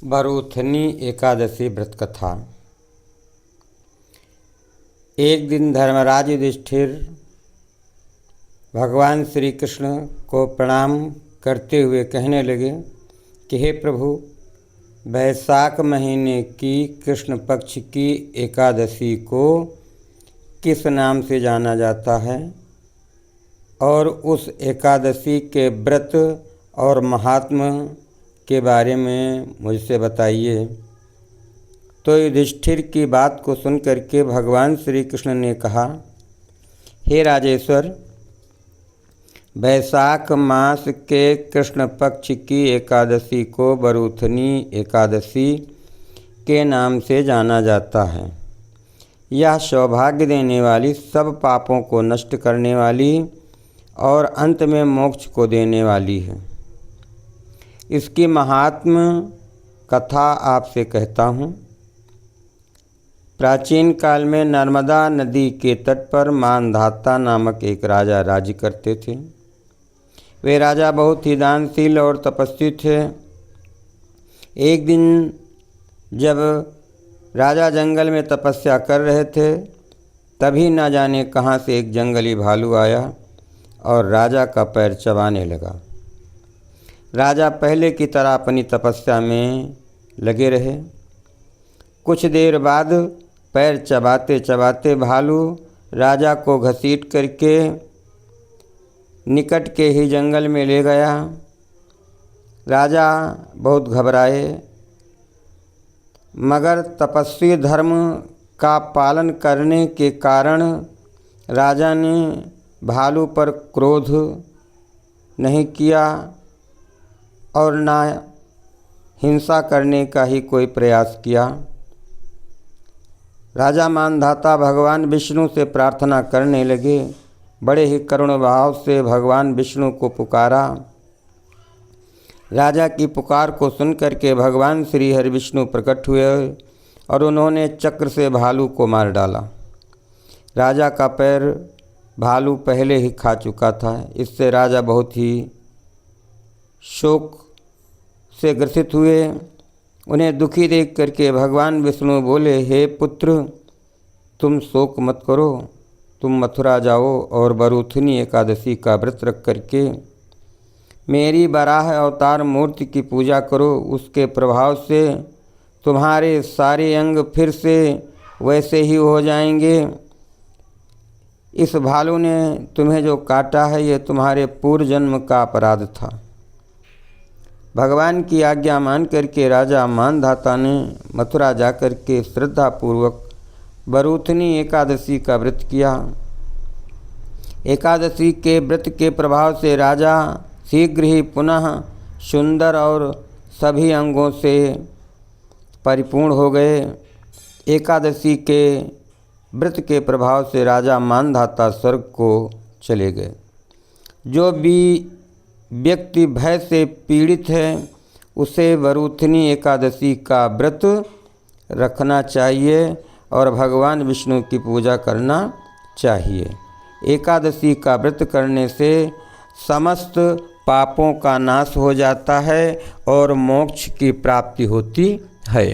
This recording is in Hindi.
बरूथनी एकादशी व्रत कथा। एक दिन धर्मराज युधिष्ठिर भगवान श्री कृष्ण को प्रणाम करते हुए कहने लगे कि हे प्रभु, वैशाख महीने की कृष्ण पक्ष की एकादशी को किस नाम से जाना जाता है और उस एकादशी के व्रत और महात्म्य के बारे में मुझसे बताइए। तो युधिष्ठिर की बात को सुनकर के भगवान श्री कृष्ण ने कहा, हे राजेश्वर, वैशाख मास के कृष्ण पक्ष की एकादशी को बरूथनी एकादशी के नाम से जाना जाता है। यह सौभाग्य देने वाली, सब पापों को नष्ट करने वाली और अंत में मोक्ष को देने वाली है। इसकी महात्म्य कथा आपसे कहता हूँ। प्राचीन काल में नर्मदा नदी के तट पर मानधाता नामक एक राजा राज्य करते थे। वे राजा बहुत ही दानशील और तपस्वी थे। एक दिन जब राजा जंगल में तपस्या कर रहे थे, तभी न जाने कहाँ से एक जंगली भालू आया और राजा का पैर चबाने लगा। राजा पहले की तरह अपनी तपस्या में लगे रहे। कुछ देर बाद पैर चबाते चबाते भालू राजा को घसीट करके निकट के ही जंगल में ले गया। राजा बहुत घबराए, मगर तपस्वी धर्म का पालन करने के कारण राजा ने भालू पर क्रोध नहीं किया और ना हिंसा करने का ही कोई प्रयास किया। राजा मानधाता भगवान विष्णु से प्रार्थना करने लगे। बड़े ही करुण भाव से भगवान विष्णु को पुकारा। राजा की पुकार को सुनकर के भगवान श्री हरि विष्णु प्रकट हुए और उन्होंने चक्र से भालू को मार डाला। राजा का पैर भालू पहले ही खा चुका था। इससे राजा बहुत ही शोक से ग्रसित हुए। उन्हें दुखी देख करके भगवान विष्णु बोले, हे पुत्र, तुम शोक मत करो। तुम मथुरा जाओ और बरूथनी एकादशी का व्रत रख करके मेरी वराह अवतार मूर्ति की पूजा करो। उसके प्रभाव से तुम्हारे सारे अंग फिर से वैसे ही हो जाएंगे। इस भालू ने तुम्हें जो काटा है, ये तुम्हारे पूर्व जन्म का अपराध था। भगवान की आज्ञा मान करके राजा मानधाता ने मथुरा जाकर के श्रद्धापूर्वक बरूथनी एकादशी का व्रत किया। एकादशी के व्रत के प्रभाव से राजा शीघ्र ही पुनः सुंदर और सभी अंगों से परिपूर्ण हो गए। एकादशी के व्रत के प्रभाव से राजा मानधाता स्वर्ग को चले गए। जो भी व्यक्ति भय से पीड़ित है, उसे बरूथनी एकादशी का व्रत रखना चाहिए और भगवान विष्णु की पूजा करना चाहिए। एकादशी का व्रत करने से समस्त पापों का नाश हो जाता है और मोक्ष की प्राप्ति होती है।